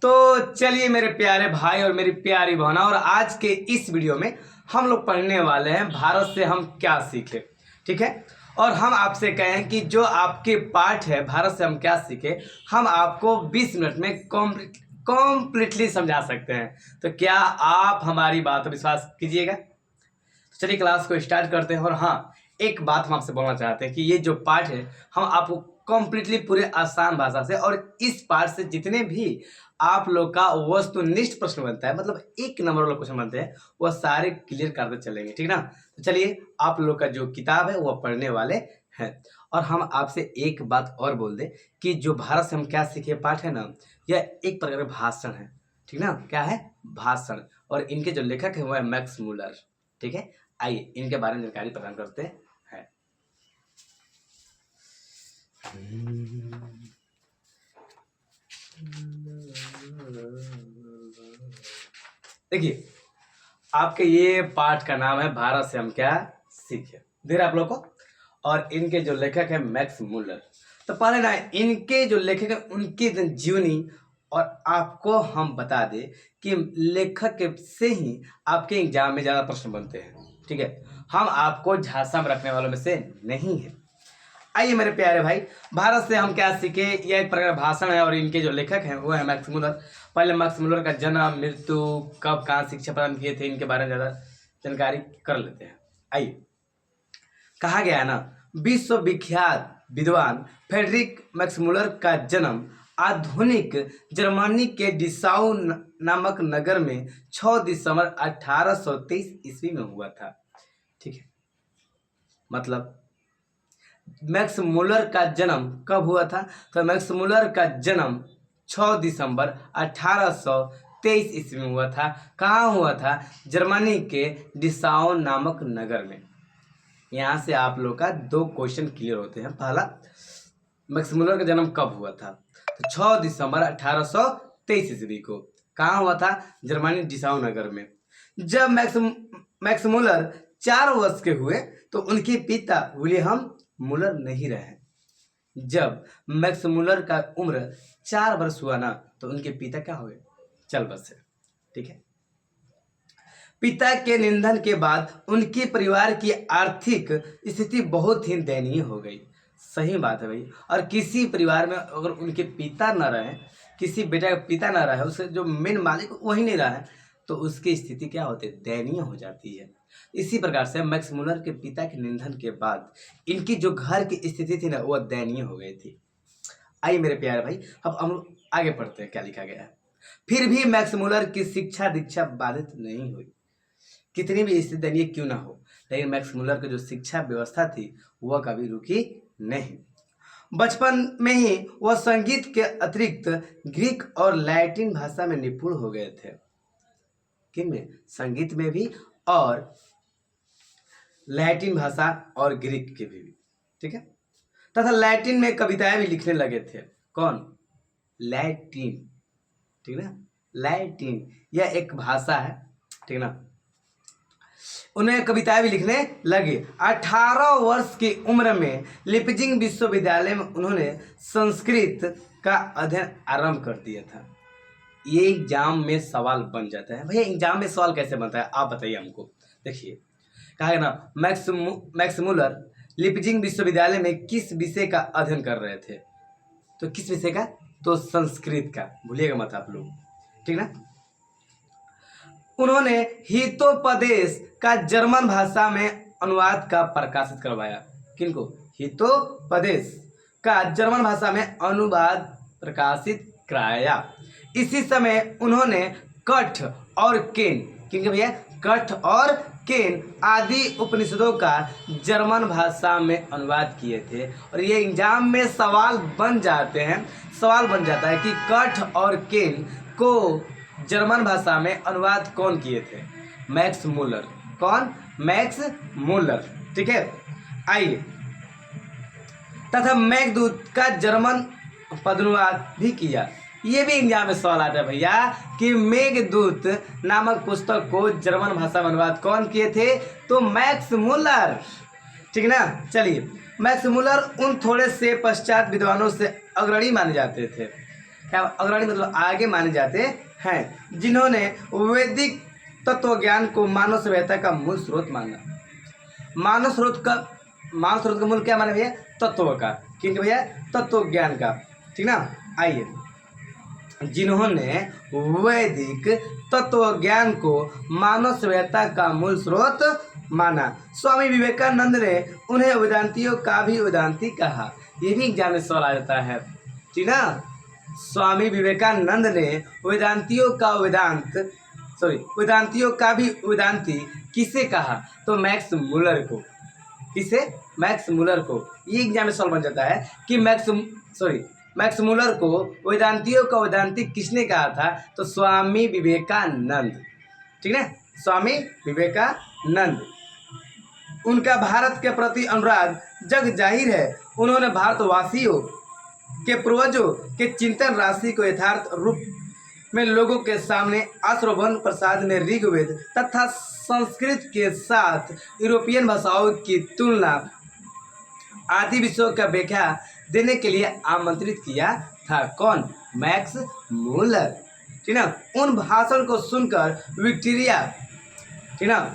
तो चलिए मेरे प्यारे भाई और मेरी प्यारी बहना, और आज के इस वीडियो में हम लोग पढ़ने वाले हैं भारत से हम क्या सीखे। ठीक है, और हम आपसे कहें कि जो आपके पाठ है भारत से हम क्या सीखे, हम आपको 20 मिनट में कॉम्प्लीटली समझा सकते हैं। तो क्या आप हमारी बात पर विश्वास कीजिएगा? तो चलिए क्लास को स्टार्ट करते हैं। और हाँ, एक बात हम आपसे बोलना चाहते हैं कि ये जो पाठ है हम आपको कम्प्लीटली पूरे आसान भाषा से, और इस पाठ से जितने भी आप लोग का वस्तुनिष्ठ प्रश्न बनता है, मतलब 1 नंबर वाला क्वेश्चन बनते हैं, वह सारे क्लियर करते चलेंगे। ठीक ना? तो चलिए आप लोग का जो किताब है वह पढ़ने वाले हैं। और हम आपसे एक बात और बोल दें कि जो भारत से हम क्या सीखे पाठ है ना, यह एक प्रकार का भाषण है। ठीक ना? क्या है? भाषण। और इनके जो लेखक है वो है मैक्स मूलर। ठीक है, आइए इनके बारे में जानकारी प्रदान करते हैं। देखिए, आपके ये पाठ का नाम है भारत से हम क्या सीखे, दे रहा आप लोग को। और इनके जो लेखक है मैक्स मूलर। तो पहले ना इनके जो लेखक है उनकी जीवनी और आपको हम बता दें कि लेखक से ही आपके एग्जाम में ज़्यादा प्रश्न बनते हैं। ठीक है, हम आपको झांसा में रखने वालों में से नहीं है। आइए मेरे प्यारे भाई, भारत से हम क्या सीखे, यह एक प्रकार भाषण है और इनके जो लेखक हैं वो है मैक्स मूलर। पहले मैक्स मूलर का जन्म, मृत्यु, कब कहाँ शिक्षा प्रदान किए थे, इनके बारे में ज़्यादा जानकारी कर लेते हैं। आइए, कहा गया है ना, विश्वविख्यात विद्वान फ्रेडरिक मैक्स मूलर का जन्म आधुनिक जर्मनी के डिसाउ नामक नगर में 6 दिसंबर 1823 ईस्वी में हुआ था। ठीक है, मतलब मैक्स मूलर का जन्म कब हुआ था? तो मैक्स मूलर का जन्म 6 दिसंबर 1823 ईस्वी में हुआ था। कहाँ हुआ था? जर्मनी के डिसाउ नामक नगर में। यहाँ से आप लोग का 2 क्वेश्चन क्लियर होते हैं। पहला, मैक्स मूलर का जन्म कब हुआ था? तो 6 दिसंबर 1823 ईस्वी को। कहाँ हुआ था? जर्मनी डिसाउ नगर में। जब मैक्स मूलर 4 वर्ष के हुए तो उनके पिता विलियम मूलर नहीं रहे। जब मैक्स मूलर का उम्र 4 वर्ष हुआ ना, तो उनके पिता क्या हुए? चल बसे। ठीक है, पिता के निधन के बाद उनके परिवार की आर्थिक स्थिति बहुत ही दयनीय हो गई। सही बात है भाई। और किसी परिवार में अगर उनके पिता ना रहे, किसी बेटा का पिता ना रहे, उसके जो मेन मालिक वही नहीं रहा है, तो उसकी स्थिति क्या होती है? दयनीय हो जाती है। इसी प्रकार से मैक्स मूलर के पिता के निधन के बाद इनकी जो घर की स्थिति थी ना, वह दयनीय हो गई थी। आइए मेरे प्यारे भाई, अब हम आगे पढ़ते हैं क्या लिखा गया है। फिर भी मैक्स मूलर की शिक्षा दीक्षा बाधित नहीं हुई, कितनी भी स्थिति दयनीय क्यों ना हो, लेकिन मैक्स मूलर की जो शिक्षा व्यवस्था थी वह कभी रुकी नहीं। बचपन में ही वह संगीत के अतिरिक्त ग्रीक और लैटिन भाषा में निपुण हो गए थे। किन में? संगीत में भी और लैटिन भाषा और ग्रीक के भी। ठीक है, तथा लैटिन में कविताएं भी लिखने लगे थे। कौन? लैटिन। ठीक ना? लैटिन यह एक भाषा है। ठीक ना? उन्हें कविताएं भी लिखने लगे। 18 वर्ष की उम्र में लिपजिंग विश्वविद्यालय में उन्होंने संस्कृत का अध्ययन आरंभ कर दिया था। ये एग्जाम में सवाल बन जाता है। भैया एग्जाम में सवाल कैसे बनता है, आप बताइए हमको। देखिए, कहा है ना, मैक्स मूलर लिपजिंग विश्वविद्यालय में किस विषय का अध्ययन कर रहे थे? तो किस विषय का? तो संस्कृत का। भूलिएगा मत आप लोग। ठीक ना? उन्होंने हितोपदेश का जर्मन भाषा में अनुवाद का प्रकाशित करवाया। किनको? हितोपदेश का जर्मन भाषा में अनुवाद प्रकाशित कराया। इसी समय उन्होंने कठ और केन, किनके भैया? कठ और केन आदि उपनिषदों का जर्मन भाषा में अनुवाद किए थे। और ये एग्जाम में सवाल बन जाते हैं। सवाल बन जाता है कि कठ और केन को जर्मन भाषा में अनुवाद कौन किए थे? Max Müller. कौन? Max Müller. ठीक है, आइए, तथा मेघदूत का जर्मन पदानुवाद भी किया। ये भी एग्जाम में सवाल आता है भैया कि मेघदूत नामक पुस्तक को जर्मन भाषा में अनुवाद कौन किए थे? तो मैक्स मूलर। ठीक ना? चलिए, मैक्स मूलर उन थोड़े से पश्चात विद्वानों से अग्रणी माने जाते थे क्या अग्रणी मतलब आगे माने जाते हैं, जिन्होंने वैदिक तत्व ज्ञान को मानव सभ्यता का मूल स्रोत माना। मानव स्रोत का मूल क्या माना भैया? तत्व का। किंतु भैया तत्व ज्ञान का, ठीक ना। आइए, जिन्होंने वैदिक तत्व ज्ञान को मानव सभ्यता का मूल स्रोत माना। स्वामी विवेकानंद ने उन्हें वेदांतियों का भी वेदांती कहा। ये भी एग्जाम में सवाल आ जाता है, ठीक ना। स्वामी विवेकानंद ने वेदांतियों का भी वेदांती किसे कहा? तो मैक्स मुलर को। किसे? मैक्स मुलर को। ये एग्जाम में सवाल बन जाता है कि मैक्स मुलर को वेदांतियों का वेदांती किसने कहा था? तो स्वामी विवेकानंद, ठीक है, स्वामी विवेकानंद। उनका भारत के प्रति अनुराग जग जाहिर है। उन्होंने भारतवासियों के पूर्वजों के चिंतन राशि को यथार्थ रूप में लोगों के सामने आश्रवण प्रसाद में ऋग्वेद तथा संस्कृत के साथ यूरोपियन भाषाओं की तुलना आदि विषयों का व्याख्या देने के लिए आमंत्रित किया था। कौन? मैक्स मुलर, ठीक ना। उन भाषण को सुनकर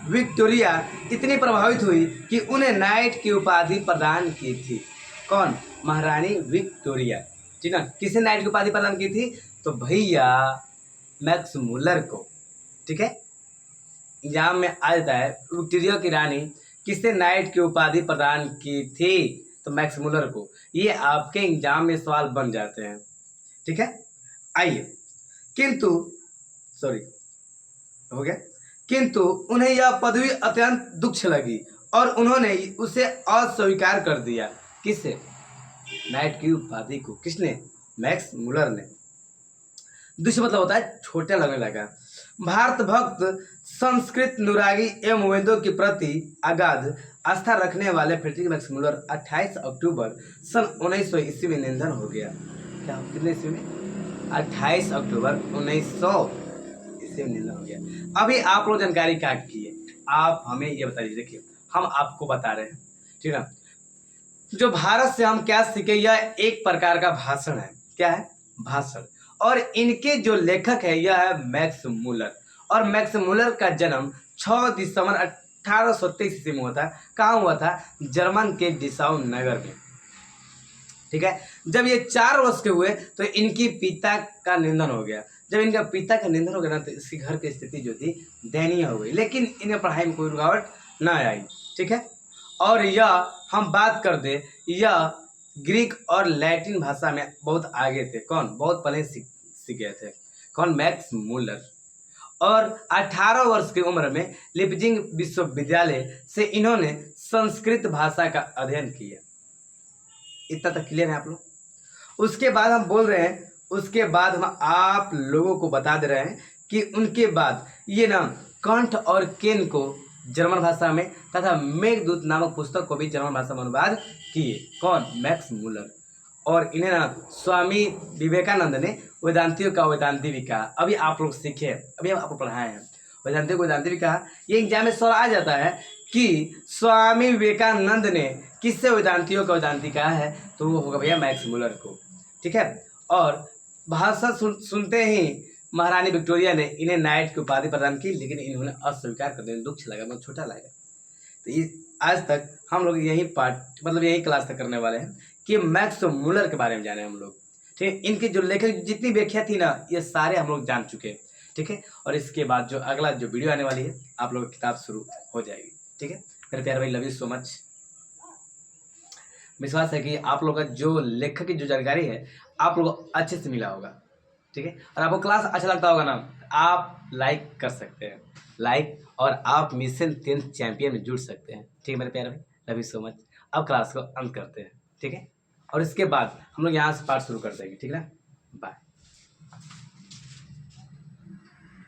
विक्टोरिया इतनी प्रभावित हुई कि उन्हें नाइट की उपाधि प्रदान की थी। कौन? महारानी विक्टोरिया, ठीक ना। किसे नाइट की उपाधि प्रदान की थी? तो भैया मैक्स मुलर को, ठीक है। एग्जाम में आ जाता है विक्टोरिया की रानी किसे नाइट की उपाधि प्रदान की थी? तो मैक्स मुलर को। ये आपके एग्जाम में सवाल बन जाते हैं, ठीक है। आइए, किंतु उन्हें यह पदवी अत्यंत दुख लगी और उन्होंने उसे अस्वीकार कर दिया। किससे? नाइट की उपाधि को। किसने? मैक्स मुलर ने। दूसरा मतलब होता है छोटा लगने लगा। भारत भक्त, संस्कृत अनुरागी एवं वेदों के प्रति अगाध आस्था रखने वाले फ्रेडरिक मैक्स मुलर 28 अक्टूबर सन 1900 ईस्वी में निधन हो गया। क्या? कितने ईस्वी में? 28 अक्टूबर 1900 ईस्वी में निधन हो गया। अभी आप लोग जानकारी क्या की है, आप हमें ये बता दीजिए। देखिए, हम आपको बता रहे हैं, ठीक है। जो भारत से हम क्या सीखे, यह एक प्रकार का भाषण है। क्या है? भाषण। और इनके जो लेखक है यह है मैक्स मुलर। और मैक्स मुलर का जन्म 6 दिसंबर 1823 ईस्वी में हुआ था। कहाँ हुआ था? जर्मन के डिसाउ नगर में, ठीक है। जब ये 4 वर्ष के हुए तो इनकी पिता का निधन हो गया। जब इनका पिता का निधन हो गया ना, तो इसके घर की स्थिति जो थी दयनीय हो गई, लेकिन इन्हें पढ़ाई में कोई रुकावट ना आई, ठीक है। और यह हम बात कर दे, यह ग्रीक और लैटिन भाषा में बहुत आगे थे। कौन? बहुत पहले सीख गए थे। कौन? Max Muller. और 18 वर्ष की उम्र में लिपजिंग विश्वविद्यालय से इन्होंने संस्कृत भाषा का अध्ययन किया। इतना तक क्लियर है आप लोग? उसके बाद हम बोल रहे हैं, उसके बाद हम आप लोगों को बता दे रहे हैं कि उनके बाद ये नाम कंठ और केन को जर्मन भाषा में तथा मेघदूत नामक पुस्तक को भी जर्मन भाषा में अनुवाद किए। कौन? Max Muller. और इन्हें ना स्वामी विवेकानंद ने वेदांतियों का वेदांती भी कहा। अभी आप लोग सीखे, अभी हम आपको पढ़ाए हैं, वेदांतियों को वेदांती भी कहा। ये एग्जाम में सवाल आ जाता है कि स्वामी विवेकानंद ने किससे वेदांतियों का वेदांती कहा है? तो वो होगा भैया मैक्स मुलर को, ठीक है। और भाषा सुनते ही महारानी विक्टोरिया ने इन्हें नाइट की उपाधि प्रदान की, लेकिन इन्होंने अस्वीकार कर दिया। दुख लगा, बहुत छोटा लगा। तो आज तक हम लोग यही क्लास तक करने वाले हैं कि मैक्स मुलर के बारे में जाने हम लोग, ठीक है। इनके जो लेखक जितनी व्याख्या थी ना, ये सारे हम लोग जान चुके हैं, ठीक है। और इसके बाद जो अगला जो वीडियो आने वाली है, आप लोगों की किताब शुरू हो जाएगी, ठीक है। मेरे प्यारे भाई, लव यू सो मच। विश्वास है कि आप लोग का जो लेखक की जो जानकारी है आप लोग अच्छे से मिला होगा, ठीक है। और आपको क्लास अच्छा लगता होगा ना, आप लाइक कर सकते हैं, लाइक, और आप मिशन 10 चैंपियन में जुड़ सकते हैं, ठीक है मेरे प्यारे भाई। Love you so much. अब क्लास को अंत करते हैं, ठीक है। और इसके बाद हम लोग यहाँ से पार्ट शुरू कर देंगे, ठीक है ना। बाय।